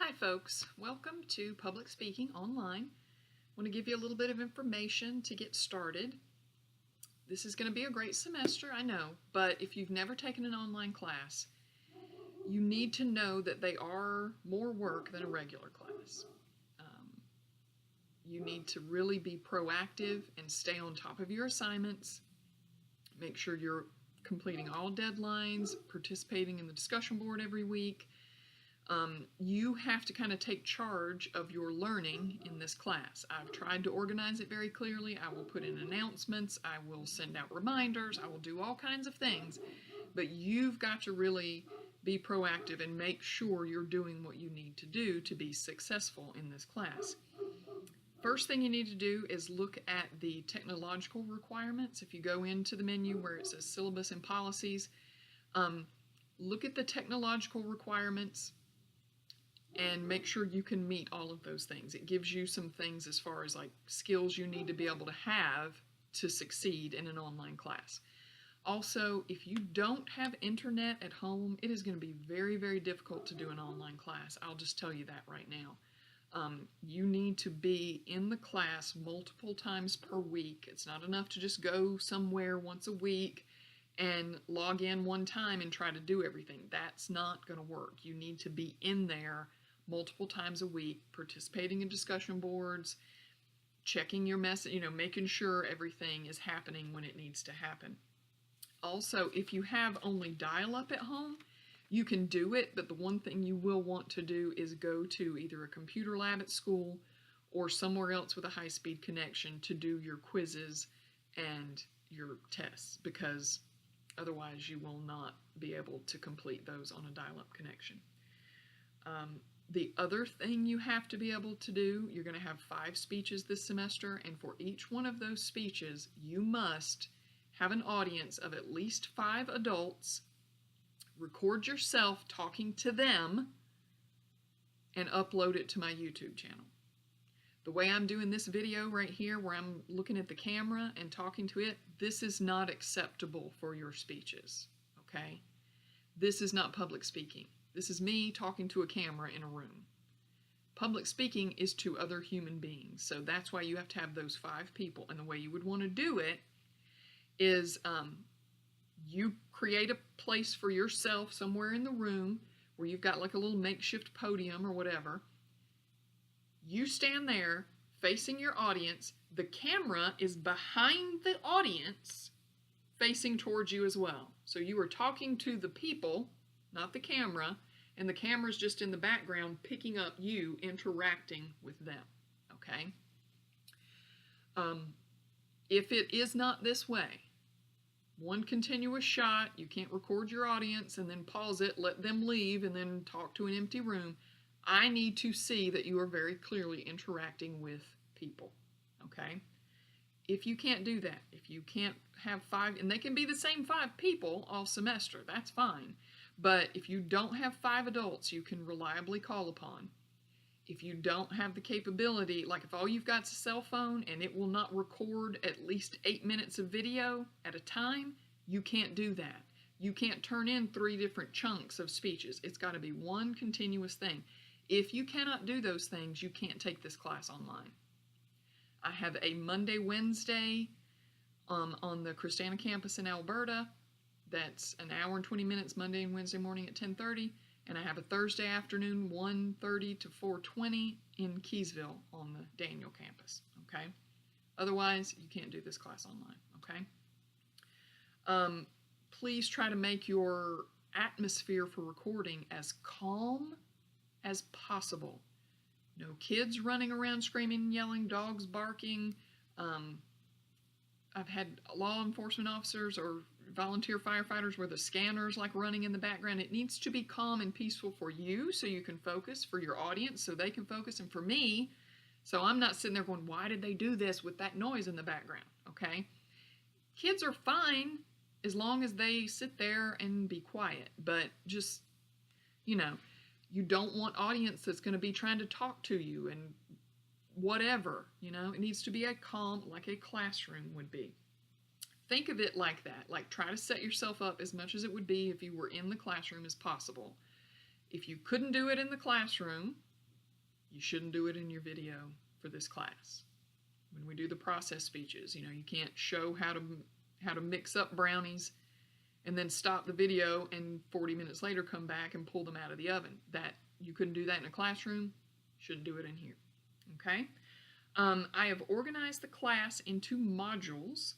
Hi folks, welcome to Public Speaking Online. I want to give you a little bit of information to get started. This is going to be a great semester, I know, but if you've never taken an online class, you need to know that they are more work than a regular class. You need to really be proactive and stay on top of your assignments. Make sure you're completing all deadlines, participating in the discussion board every week. You have to kind of take charge of your learning in this class. I've tried to organize it very clearly. I will put in announcements. I will send out reminders. I will do all kinds of things. But you've got to really be proactive and make sure you're doing what you need to do to be successful in this class. First thing you need to do is look at the technological requirements. If you go into the menu where it says syllabus and policies, look at the technological requirements and make sure you can meet all of those things. It gives you some things as far as like skills you need to be able to have to succeed in an online class. Also, if you don't have internet at home, it is going to be very, very difficult to do an online class. I'll just tell you that right now. You need to be in the class multiple times per week. It's not enough to just go somewhere once a week and log in one time and try to do everything. That's not going to work. You need to be in there multiple times a week, participating in discussion boards, checking your message, making sure everything is happening when it needs to happen. Also, if you have only dial-up at home, you can do it, but the one thing you will want to do is go to either a computer lab at school or somewhere else with a high-speed connection to do your quizzes and your tests, because otherwise you will not be able to complete those on a dial-up connection. The other thing you have to be able to do, you're going to have 5 speeches this semester, and for each one of those speeches, you must have an audience of at least 5 adults, record yourself talking to them, and upload it to my YouTube channel. The way I'm doing this video right here, where I'm looking at the camera and talking to it, this is not acceptable for your speeches, okay? This is not public speaking. This is me talking to a camera in a room. Public speaking is to other human beings, so that's why you have to have those 5 people, and the way you would want to do it is you create a place for yourself somewhere in the room where you've got like a little makeshift podium or whatever. You stand there facing your audience. The camera is behind the audience facing towards you as well. So you are talking to the people, not the camera, and the camera's just in the background picking up you interacting with them, okay? If it is not this way, one continuous shot, you can't record your audience and then pause it, let them leave, and then talk to an empty room. I need to see that you are very clearly interacting with people, okay? If you can't do that, if you can't have 5, and they can be the same 5 people all semester, that's fine. But if you don't have 5 adults you can reliably call upon, if you don't have the capability, like if all you've got is a cell phone and it will not record at least 8 minutes of video at a time, you can't do that. You can't turn in 3 different chunks of speeches. It's got to be one continuous thing. If you cannot do those things, you can't take this class online. I have a Monday, Wednesday on the Christanna campus in Alberta. That's an hour and 20 minutes Monday and Wednesday morning at 10:30. And I have a Thursday afternoon, 1:30 to 4:20 in Keysville on the Daniel campus, okay? Otherwise, you can't do this class online, okay? Please try to make your atmosphere for recording as calm as possible. No kids running around screaming and yelling, dogs barking. I've had law enforcement officers or volunteer firefighters where the scanner's like running in the background. It needs to be calm and peaceful for you so you can focus, for your audience so they can focus, and for me so I'm not sitting there going, why did they do this with that noise in the background, okay? Kids are fine as long as they sit there and be quiet, but just, you don't want audience that's going to be trying to talk to you and whatever, it needs to be a calm, like a classroom would be. Think of it like that. Like, try to set yourself up as much as it would be if you were in the classroom as possible. If you couldn't do it in the classroom, You shouldn't do it in your video for this class. When we do the process speeches, you can't show how to mix up brownies and then stop the video and 40 minutes later come back and pull them out of the oven. That you couldn't do that in a classroom. Shouldn't do it in here. Okay? I have organized the class into modules,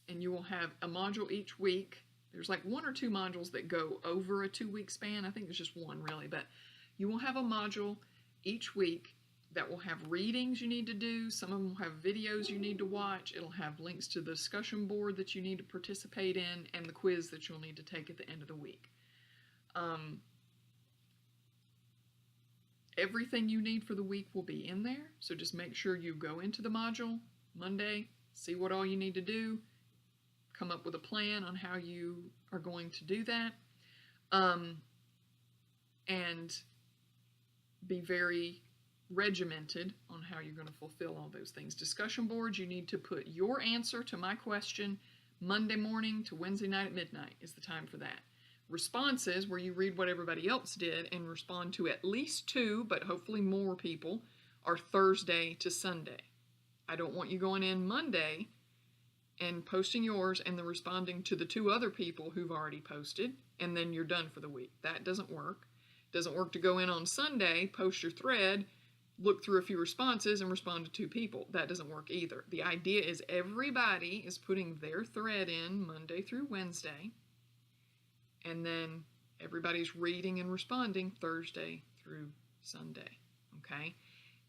and you will have a module each week. There's like 1 or 2 modules that go over a 2-week span. I think there's just 1 really, but you will have a module each week that will have readings you need to do. Some of them will have videos you need to watch. It'll have links to the discussion board that you need to participate in and the quiz that you'll need to take at the end of the week. Everything you need for the week will be in there, so just make sure you go into the module Monday, see what all you need to do, come up with a plan on how you are going to do that, and be very regimented on how you're going to fulfill all those things. Discussion boards, you need to put your answer to my question Monday morning to Wednesday night at midnight is the time for that. Responses, where you read what everybody else did and respond to at least 2, but hopefully more people, are Thursday to Sunday. I don't want you going in Monday and posting yours and then responding to the 2 other people who've already posted, and then you're done for the week. That doesn't work. It doesn't work to go in on Sunday, post your thread, look through a few responses, and respond to 2 people. That doesn't work either. The idea is everybody is putting their thread in Monday through Wednesday, and then everybody's reading and responding Thursday through Sunday, okay?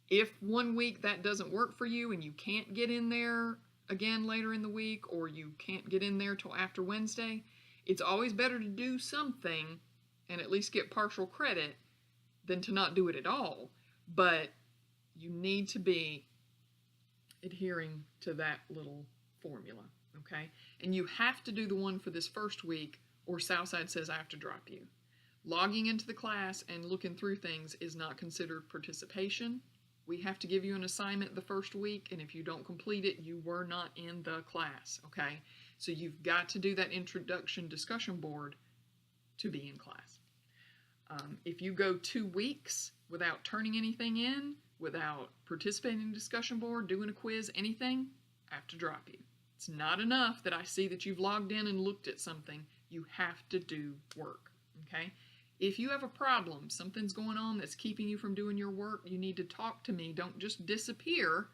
If 1 week that doesn't work for you and you can't get in there again later in the week, or you can't get in there till after Wednesday, it's always better to do something and at least get partial credit than to not do it at all. But you need to be adhering to that little formula, okay? And you have to do the one for this first week, or Southside says I have to drop you. Logging into the class and looking through things is not considered participation. We have to give you an assignment the first week, and if you don't complete it, you were not in the class, okay? So you've got to do that introduction discussion board to be in class. If you go 2 weeks without turning anything in, without participating in the discussion board, doing a quiz, anything, I have to drop you. It's not enough that I see that you've logged in and looked at something. You have to do work, okay? If you have a problem, something's going on that's keeping you from doing your work, you need to talk to me. Don't just disappear.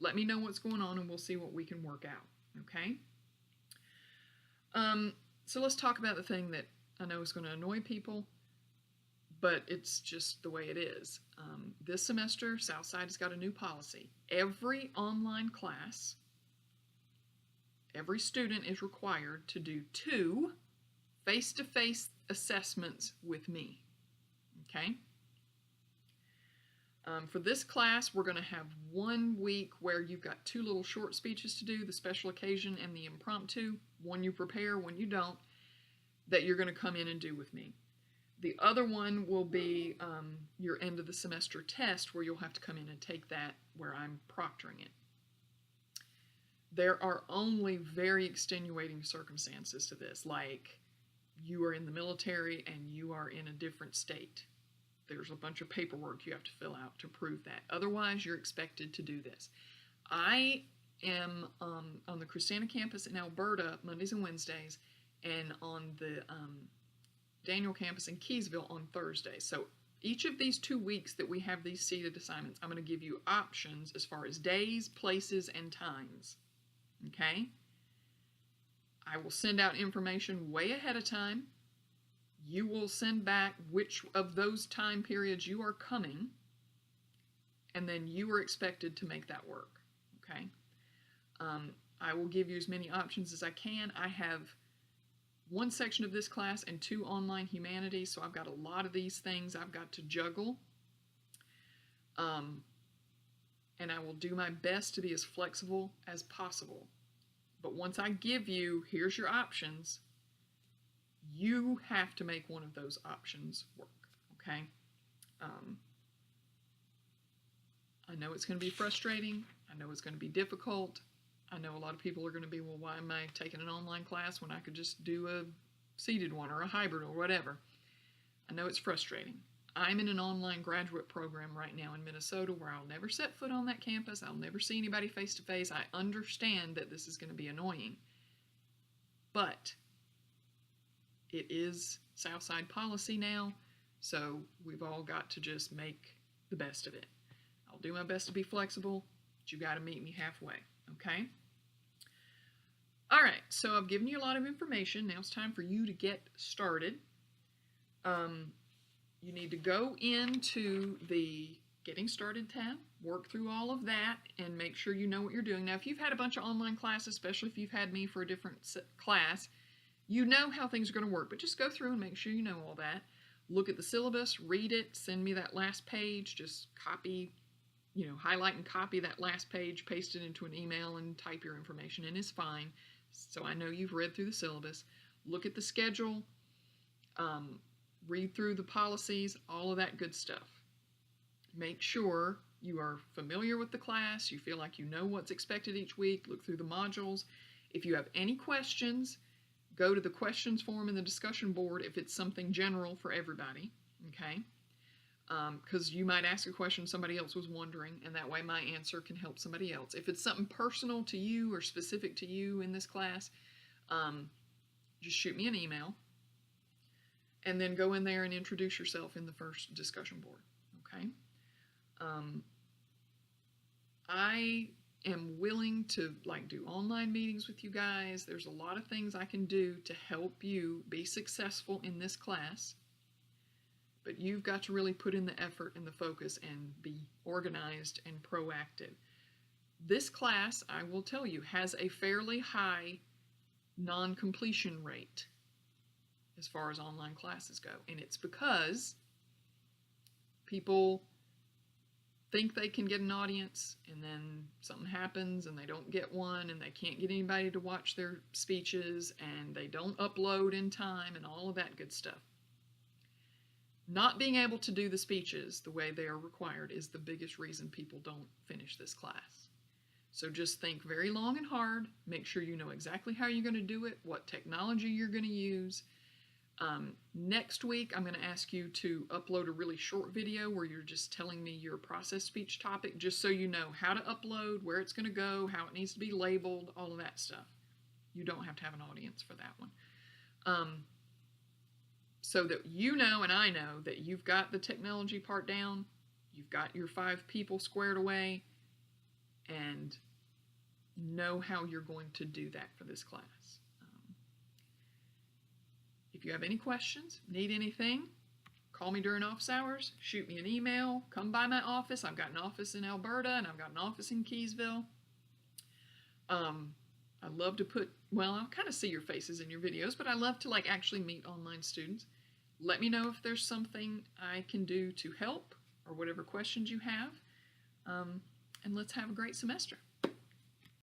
Let me know what's going on and we'll see what we can work out, okay? So let's talk about the thing that I know is going to annoy people, but it's just the way it is. This semester, Southside has got a new policy. Every online class, every student is required to do 2 face-to-face assessments with me, okay? For this class, we're going to have 1 week where you've got 2 little short speeches to do, the special occasion and the impromptu. One you prepare, one you don't, that you're going to come in and do with me. The other one will be your end of the semester test, where you'll have to come in and take that where I'm proctoring it. There are only very extenuating circumstances to this, like you are in the military and you are in a different state. There's a bunch of paperwork you have to fill out to prove that. Otherwise, you're expected to do this. I am on the Christiana campus in Alberta Mondays and Wednesdays, and on the Daniel campus in Keysville on Thursdays. So each of these 2 weeks that we have these seated assignments, I'm going to give you options as far as days, places, and times. Okay? I will send out information way ahead of time. You will send back which of those time periods you are coming, and then you are expected to make that work. Okay? I will give you as many options as I can. I have 1 section of this class and 2 online humanities, so I've got a lot of these things I've got to juggle. And I will do my best to be as flexible as possible. But once I give you, here's your options, you have to make one of those options work, okay? I know it's going to be frustrating. I know it's going to be difficult. I know a lot of people are going to be, well, why am I taking an online class when I could just do a seated one or a hybrid or whatever? I know it's frustrating. I'm in an online graduate program right now in Minnesota where I'll never set foot on that campus. I'll never see anybody face to face. I understand that this is going to be annoying, but it is Southside policy now, so we've all got to just make the best of it. I'll do my best to be flexible, but you got to meet me halfway, okay? All right, so I've given you a lot of information. Now it's time for you to get started. You need to go into the Getting Started tab, work through all of that, and make sure you know what you're doing. Now, if you've had a bunch of online classes, especially if you've had me for a different class, you know how things are going to work, but just go through and make sure you know all that. Look at the syllabus, read it, send me that last page, just copy, highlight and copy that last page, paste it into an email, and type your information in is fine. So I know you've read through the syllabus. Look at the schedule, read through the policies, all of that good stuff. Make sure you are familiar with the class, you feel like you know what's expected each week, look through the modules. If you have any questions, go to the questions form in the discussion board if it's something general for everybody, okay? Because you might ask a question somebody else was wondering, and that way my answer can help somebody else. If it's something personal to you or specific to you in this class, just shoot me an email, and then go in there and introduce yourself in the first discussion board, okay? I am willing to do online meetings with you guys. There's a lot of things I can do to help you be successful in this class, but you've got to really put in the effort and the focus and be organized and proactive. This class, I will tell you, has a fairly high non-completion rate as far as online classes go, and it's because people think they can get an audience, and then something happens and they don't get one, and they can't get anybody to watch their speeches, and they don't upload in time, and all of that good stuff. Not being able to do the speeches the way they are required is the biggest reason people don't finish this class. So just think very long and hard, make sure you know exactly how you're going to do it, what technology you're going to use. Next week, I'm going to ask you to upload a really short video where you're just telling me your process speech topic, just so you know how to upload, where it's going to go, how it needs to be labeled, all of that stuff. You don't have to have an audience for that one. So that you know and I know that you've got the technology part down, you've got your 5 people squared away, and know how you're going to do that for this class. If you have any questions, need anything, call me during office hours, shoot me an email, come by my office. I've got an office in Alberta, and I've got an office in Keysville. I love to I'll kind of see your faces in your videos, but I love to actually meet online students. Let me know if there's something I can do to help, or whatever questions you have, and let's have a great semester.